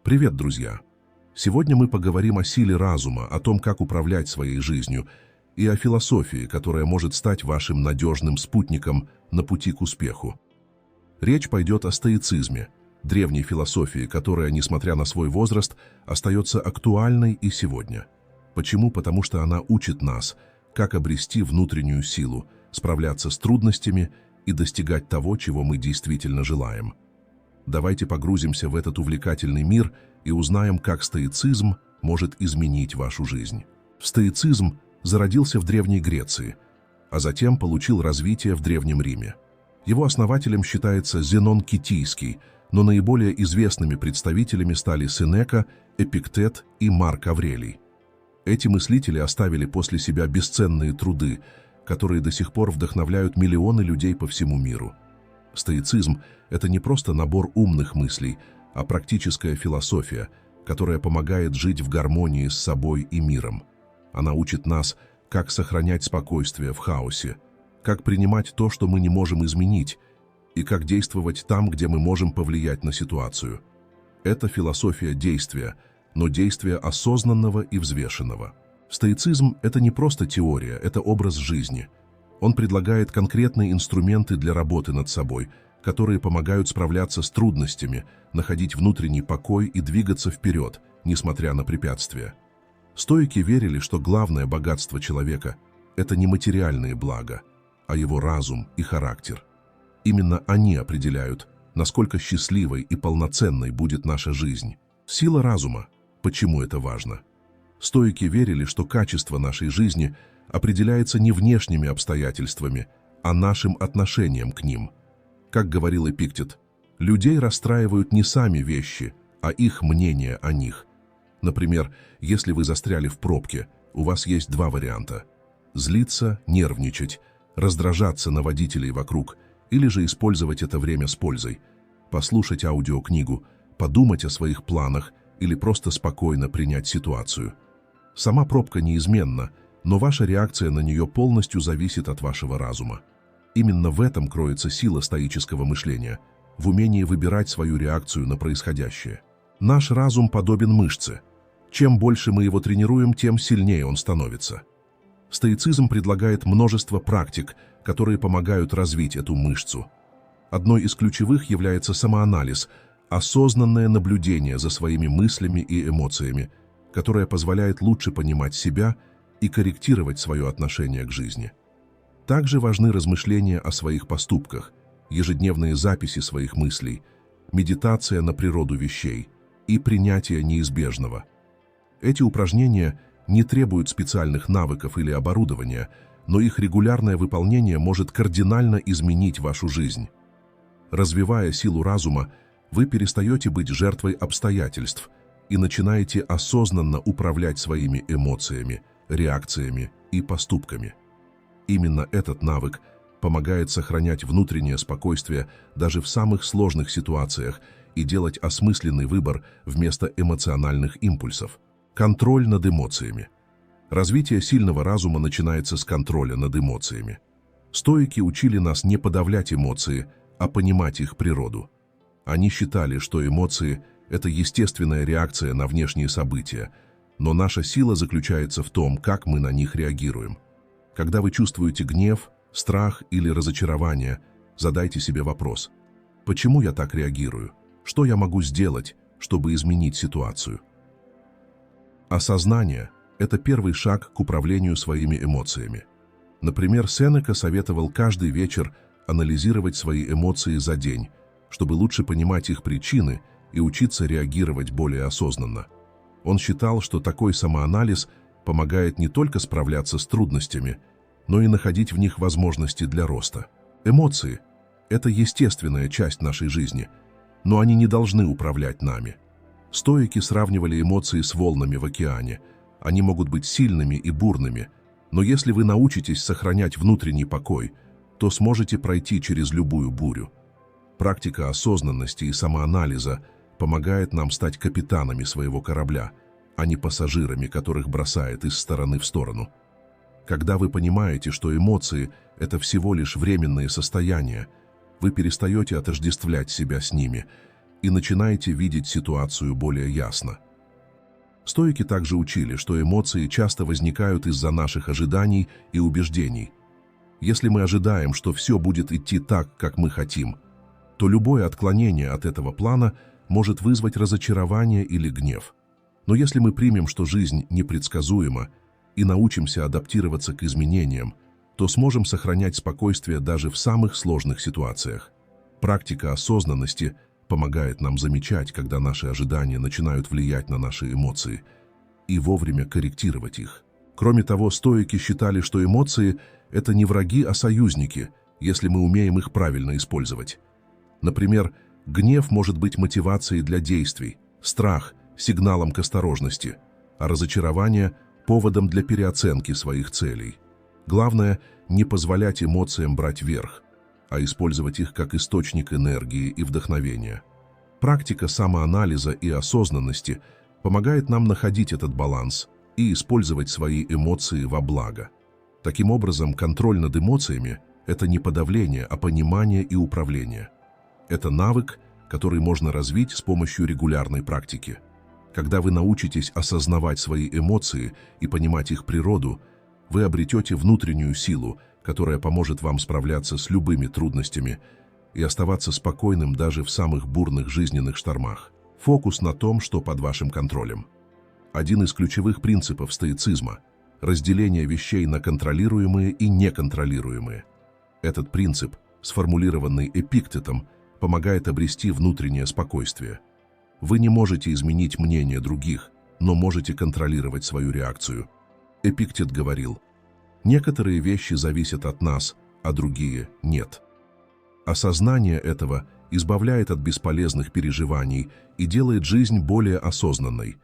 Привет, друзья! Сегодня мы поговорим о силе разума, о том, как управлять своей жизнью, и о философии, которая может стать вашим надежным спутником на пути к успеху. Речь пойдет о стоицизме, древней философии, которая, несмотря на свой возраст, остается актуальной и сегодня. Почему? Потому что она учит нас, как обрести внутреннюю силу, справляться с трудностями и достигать того, чего мы действительно желаем. Давайте погрузимся в этот увлекательный мир и узнаем, как стоицизм может изменить вашу жизнь. Стоицизм зародился в Древней Греции, а затем получил развитие в Древнем Риме. Его основателем считается Зенон Китийский, но наиболее известными представителями стали Сенека, Эпиктет и Марк Аврелий. Эти мыслители оставили после себя бесценные труды, которые до сих пор вдохновляют миллионы людей по всему миру. Стоицизм – это не просто набор умных мыслей, а практическая философия, которая помогает жить в гармонии с собой и миром. Она учит нас, как сохранять спокойствие в хаосе, как принимать то, что мы не можем изменить, и как действовать там, где мы можем повлиять на ситуацию. Это философия действия, но действия осознанного и взвешенного. Стоицизм – это не просто теория, это образ жизни. Он предлагает конкретные инструменты для работы над собой, которые помогают справляться с трудностями, находить внутренний покой и двигаться вперед, несмотря на препятствия. Стоики верили, что главное богатство человека – это не материальные блага, а его разум и характер. Именно они определяют, насколько счастливой и полноценной будет наша жизнь. Сила разума. Почему это важно? Стоики верили, что качество нашей жизни определяется не внешними обстоятельствами, а нашим отношением к ним. Как говорил Эпиктет, людей расстраивают не сами вещи, а их мнение о них. Например, если вы застряли в пробке, у вас есть два варианта – злиться, нервничать, раздражаться на водителей вокруг, или же использовать это время с пользой, послушать аудиокнигу, подумать о своих планах или просто спокойно принять ситуацию. Сама пробка неизменна, но ваша реакция на нее полностью зависит от вашего разума. Именно в этом кроется сила стоического мышления, в умении выбирать свою реакцию на происходящее. Наш разум подобен мышце. Чем больше мы его тренируем, тем сильнее он становится. Стоицизм предлагает множество практик, которые помогают развить эту мышцу. Одной из ключевых является самоанализ, осознанное наблюдение за своими мыслями и эмоциями, которое позволяет лучше понимать себя и корректировать свое отношение к жизни. Также важны размышления о своих поступках, ежедневные записи своих мыслей, медитация на природу вещей и принятие неизбежного. Эти упражнения не требуют специальных навыков или оборудования, но их регулярное выполнение может кардинально изменить вашу жизнь. Развивая силу разума, вы перестаете быть жертвой обстоятельств и начинаете осознанно управлять своими эмоциями, реакциями и поступками. Именно этот навык помогает сохранять внутреннее спокойствие даже в самых сложных ситуациях и делать осмысленный выбор вместо эмоциональных импульсов. Контроль над эмоциями. Развитие сильного разума начинается с контроля над эмоциями. Стоики учили нас не подавлять эмоции, а понимать их природу. Они считали, что эмоции – это естественная реакция на внешние события, но наша сила заключается в том, как мы на них реагируем. Когда вы чувствуете гнев, страх или разочарование, задайте себе вопрос: почему я так реагирую? Что я могу сделать, чтобы изменить ситуацию? Осознание – это первый шаг к управлению своими эмоциями. Например, Сенека советовал каждый вечер анализировать свои эмоции за день, чтобы лучше понимать их причины и учиться реагировать более осознанно. Он считал, что такой самоанализ помогает не только справляться с трудностями, но и находить в них возможности для роста. Эмоции – это естественная часть нашей жизни, но они не должны управлять нами. Стоики сравнивали эмоции с волнами в океане. Они могут быть сильными и бурными, но если вы научитесь сохранять внутренний покой, то сможете пройти через любую бурю. Практика осознанности и самоанализа помогает нам стать капитанами своего корабля, а не пассажирами, которых бросает из стороны в сторону. Когда вы понимаете, что эмоции – это всего лишь временные состояния, вы перестаете отождествлять себя с ними и начинаете видеть ситуацию более ясно. Стоики также учили, что эмоции часто возникают из-за наших ожиданий и убеждений. Если мы ожидаем, что все будет идти так, как мы хотим, то любое отклонение от этого плана может вызвать разочарование или гнев. Но если мы примем, что жизнь непредсказуема, и научимся адаптироваться к изменениям, то сможем сохранять спокойствие даже в самых сложных ситуациях. Практика осознанности помогает нам замечать, когда наши ожидания начинают влиять на наши эмоции, и вовремя корректировать их. Кроме того, стоики считали, что эмоции – это не враги, а союзники, если мы умеем их правильно использовать. Например, гнев может быть мотивацией для действий, страх – сигналом к осторожности, а разочарование – поводом для переоценки своих целей. Главное – не позволять эмоциям брать верх, а использовать их как источник энергии и вдохновения. Практика самоанализа и осознанности помогает нам находить этот баланс и использовать свои эмоции во благо. Таким образом, контроль над эмоциями – это не подавление, а понимание и управление. Это навык, который можно развить с помощью регулярной практики. Когда вы научитесь осознавать свои эмоции и понимать их природу, вы обретете внутреннюю силу, которая поможет вам справляться с любыми трудностями и оставаться спокойным даже в самых бурных жизненных штормах. Фокус на том, что под вашим контролем. Один из ключевых принципов стоицизма – разделение вещей на контролируемые и неконтролируемые. Этот принцип, сформулированный Эпиктетом, помогает обрести внутреннее спокойствие. Вы не можете изменить мнение других, но можете контролировать свою реакцию. Эпиктет говорил: некоторые вещи зависят от нас, а другие – нет. Осознание этого избавляет от бесполезных переживаний и делает жизнь более осознанной.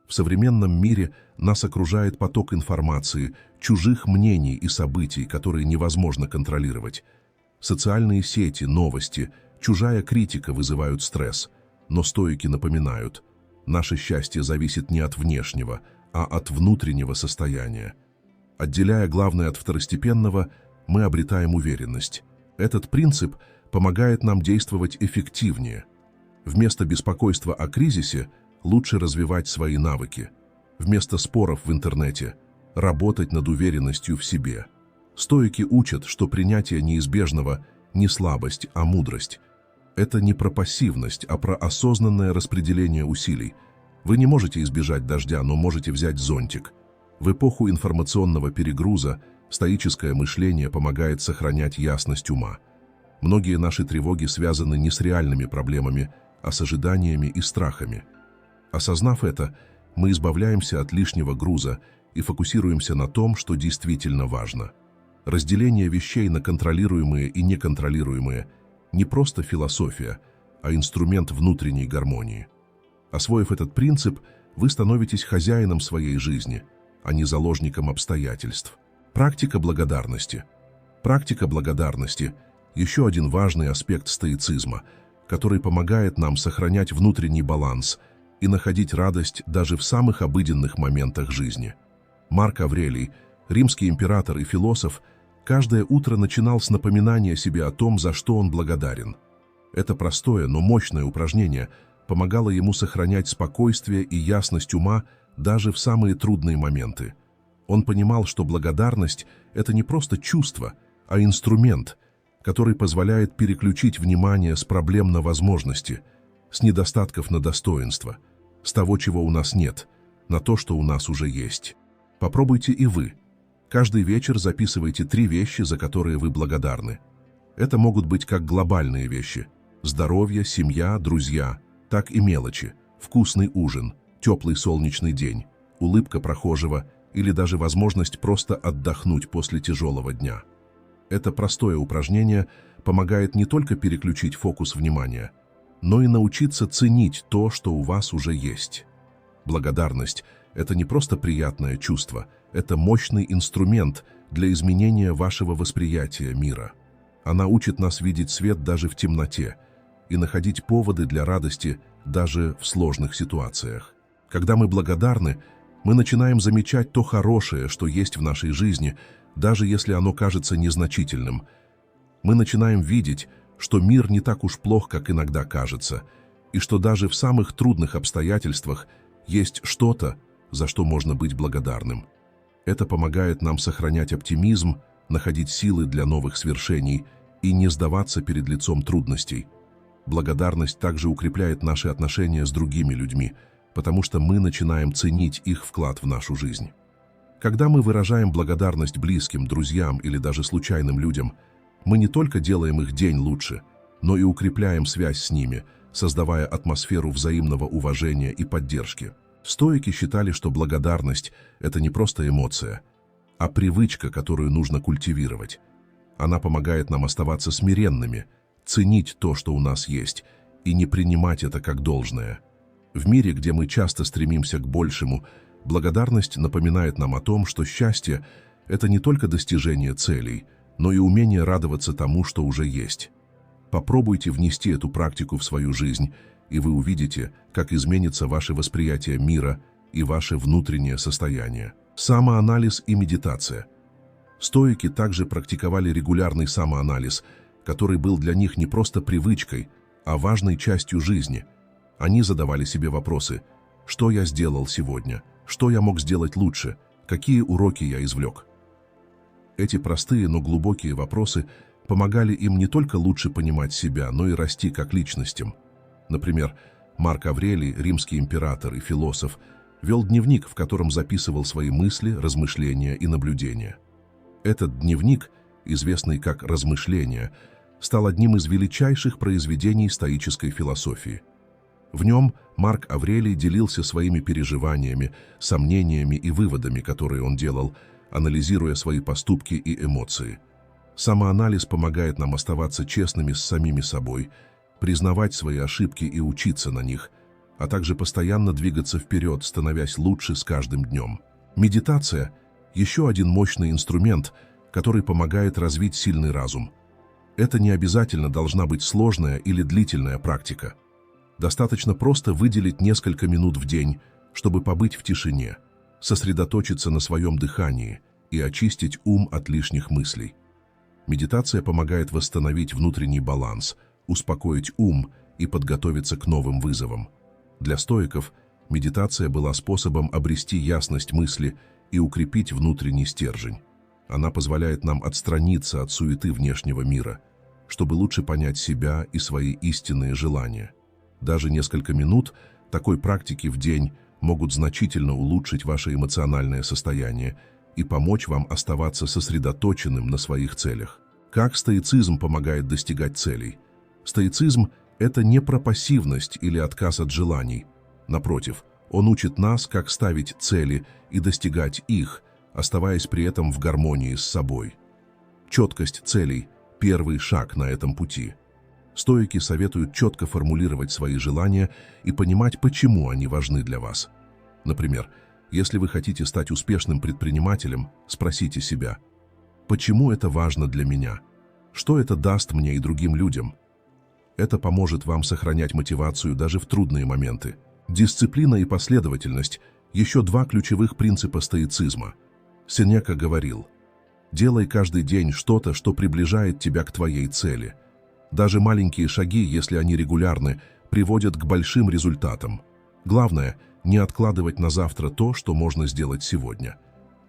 В современном мире нас окружает поток информации, чужих мнений и событий, которые невозможно контролировать. Социальные сети, новости, чужая критика вызывают стресс, но стоики напоминают: наше счастье зависит не от внешнего, а от внутреннего состояния. Отделяя главное от второстепенного, мы обретаем уверенность. Этот принцип помогает нам действовать эффективнее. Вместо беспокойства о кризисе лучше развивать свои навыки. Вместо споров в интернете работать над уверенностью в себе. Стоики учат, что принятие неизбежного не слабость, а мудрость. Это не про пассивность, а про осознанное распределение усилий. Вы не можете избежать дождя, но можете взять зонтик. В эпоху информационного перегруза стоическое мышление помогает сохранять ясность ума. Многие наши тревоги связаны не с реальными проблемами, а с ожиданиями и страхами. Осознав это, мы избавляемся от лишнего груза и фокусируемся на том, что действительно важно. Разделение вещей на контролируемые и неконтролируемые – не просто философия, а инструмент внутренней гармонии. Освоив этот принцип, вы становитесь хозяином своей жизни, а не заложником обстоятельств. Практика благодарности. Практика благодарности – еще один важный аспект стоицизма, который помогает нам сохранять внутренний баланс и находить радость даже в самых обыденных моментах жизни. Марк Аврелий, римский император и философ, каждое утро начинал с напоминания себе о том, за что он благодарен. Это простое, но мощное упражнение помогало ему сохранять спокойствие и ясность ума даже в самые трудные моменты. Он понимал, что благодарность – это не просто чувство, а инструмент, который позволяет переключить внимание с проблем на возможности, с недостатков на достоинство, с того, чего у нас нет, на то, что у нас уже есть. Попробуйте и вы. Каждый вечер записывайте 3 вещи, за которые вы благодарны. Это могут быть как глобальные вещи – здоровье, семья, друзья, так и мелочи – вкусный ужин, теплый солнечный день, улыбка прохожего или даже возможность просто отдохнуть после тяжелого дня. Это простое упражнение помогает не только переключить фокус внимания, но и научиться ценить то, что у вас уже есть. Благодарность – это не просто приятное чувство, это мощный инструмент для изменения вашего восприятия мира. Она учит нас видеть свет даже в темноте и находить поводы для радости даже в сложных ситуациях. Когда мы благодарны, мы начинаем замечать то хорошее, что есть в нашей жизни, даже если оно кажется незначительным. Мы начинаем видеть, что мир не так уж плох, как иногда кажется, и что даже в самых трудных обстоятельствах есть что-то, за что можно быть благодарным. Это помогает нам сохранять оптимизм, находить силы для новых свершений и не сдаваться перед лицом трудностей. Благодарность также укрепляет наши отношения с другими людьми, потому что мы начинаем ценить их вклад в нашу жизнь. Когда мы выражаем благодарность близким, друзьям или даже случайным людям, мы не только делаем их день лучше, но и укрепляем связь с ними, создавая атмосферу взаимного уважения и поддержки. Стоики считали, что благодарность – это не просто эмоция, а привычка, которую нужно культивировать. Она помогает нам оставаться смиренными, ценить то, что у нас есть, и не принимать это как должное. В мире, где мы часто стремимся к большему, благодарность напоминает нам о том, что счастье – это не только достижение целей, но и умение радоваться тому, что уже есть. Попробуйте внести эту практику в свою жизнь, и вы увидите, как изменится ваше восприятие мира и ваше внутреннее состояние. Самоанализ и медитация. Стоики также практиковали регулярный самоанализ, который был для них не просто привычкой, а важной частью жизни. Они задавали себе вопросы: что я сделал сегодня, что я мог сделать лучше, какие уроки я извлек. Эти простые, но глубокие вопросы помогали им не только лучше понимать себя, но и расти как личностям. Например, Марк Аврелий, римский император и философ, вел дневник, в котором записывал свои мысли, размышления и наблюдения. Этот дневник, известный как «Размышления», стал одним из величайших произведений стоической философии. В нем Марк Аврелий делился своими переживаниями, сомнениями и выводами, которые он делал, анализируя свои поступки и эмоции. Самоанализ помогает нам оставаться честными с самими собой, признавать свои ошибки и учиться на них, а также постоянно двигаться вперед, становясь лучше с каждым днем. Медитация – еще один мощный инструмент, который помогает развить сильный разум. Это не обязательно должна быть сложная или длительная практика. Достаточно просто выделить несколько минут в день, чтобы побыть в тишине, сосредоточиться на своем дыхании и очистить ум от лишних мыслей. Медитация помогает восстановить внутренний баланс, успокоить ум и подготовиться к новым вызовам. Для стоиков медитация была способом обрести ясность мысли и укрепить внутренний стержень. Она позволяет нам отстраниться от суеты внешнего мира, чтобы лучше понять себя и свои истинные желания. Даже несколько минут такой практики в день могут значительно улучшить ваше эмоциональное состояние и помочь вам оставаться сосредоточенным на своих целях. Как стоицизм помогает достигать целей? Стоицизм – это не про пассивность или отказ от желаний. Напротив, он учит нас, как ставить цели и достигать их, оставаясь при этом в гармонии с собой. Четкость целей – первый шаг на этом пути. Стоики советуют четко формулировать свои желания и понимать, почему они важны для вас. Например, если вы хотите стать успешным предпринимателем, спросите себя: почему это важно для меня? Что это даст мне и другим людям? Это поможет вам сохранять мотивацию даже в трудные моменты. Дисциплина и последовательность – еще два ключевых принципа стоицизма. Сенека говорил: «Делай каждый день что-то, что приближает тебя к твоей цели. Даже маленькие шаги, если они регулярны, приводят к большим результатам. Главное – не откладывать на завтра то, что можно сделать сегодня».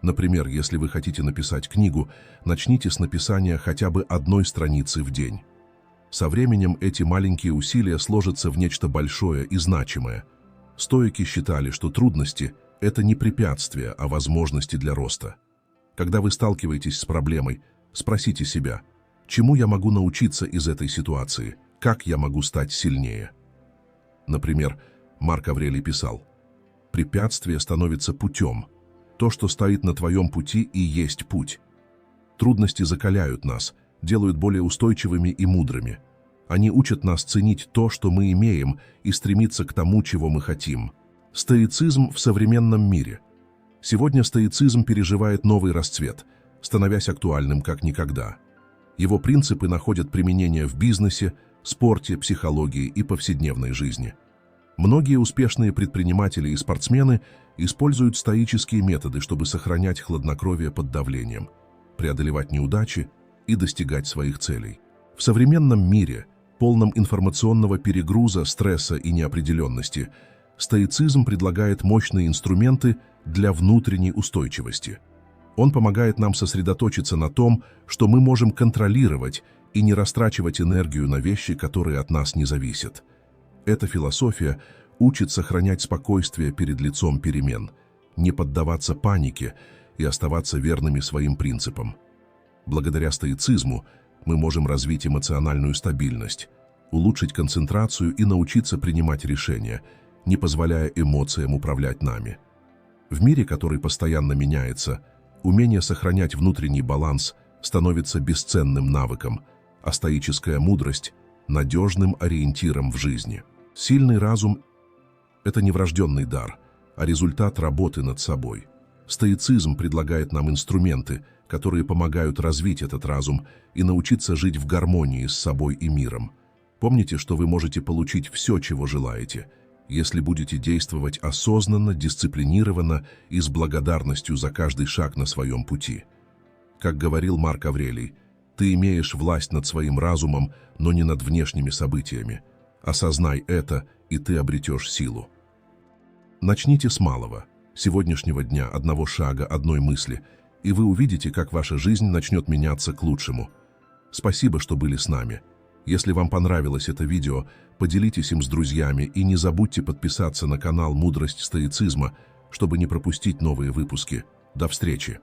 Например, если вы хотите написать книгу, начните с написания хотя бы одной страницы в день. Со временем эти маленькие усилия сложатся в нечто большое и значимое. Стоики считали, что трудности – это не препятствия, а возможности для роста. Когда вы сталкиваетесь с проблемой, спросите себя: чему я могу научиться из этой ситуации, как я могу стать сильнее? Например, Марк Аврелий писал: «Препятствие становится путем. То, что стоит на твоем пути, и есть путь». Трудности закаляют нас, делают более устойчивыми и мудрыми. Они учат нас ценить то, что мы имеем, и стремиться к тому, чего мы хотим. Стоицизм в современном мире. Сегодня стоицизм переживает новый расцвет, становясь актуальным как никогда. Его принципы находят применение в бизнесе, спорте, психологии и повседневной жизни. Многие успешные предприниматели и спортсмены используют стоические методы, чтобы сохранять хладнокровие под давлением, преодолевать неудачи и достигать своих целей. В современном мире, полном информационного перегруза, стресса и неопределенности, стоицизм предлагает мощные инструменты для внутренней устойчивости. Он помогает нам сосредоточиться на том, что мы можем контролировать и не растрачивать энергию на вещи, которые от нас не зависят. Эта философия учит сохранять спокойствие перед лицом перемен, не поддаваться панике и оставаться верными своим принципам. Благодаря стоицизму мы можем развить эмоциональную стабильность, улучшить концентрацию и научиться принимать решения, не позволяя эмоциям управлять нами. В мире, который постоянно меняется, умение сохранять внутренний баланс становится бесценным навыком, а стоическая мудрость – надежным ориентиром в жизни. Сильный разум – это не врожденный дар, а результат работы над собой. Стоицизм предлагает нам инструменты, которые помогают развить этот разум и научиться жить в гармонии с собой и миром. Помните, что вы можете получить все, чего желаете, если будете действовать осознанно, дисциплинированно и с благодарностью за каждый шаг на своем пути. Как говорил Марк Аврелий, ты имеешь власть над своим разумом, но не над внешними событиями. Осознай это, и ты обретешь силу. Начните с малого, сегодняшнего дня, одного шага, одной мысли, и вы увидите, как ваша жизнь начнет меняться к лучшему. Спасибо, что были с нами. Если вам понравилось это видео, поделитесь им с друзьями и не забудьте подписаться на канал «Мудрость стоицизма», чтобы не пропустить новые выпуски. До встречи!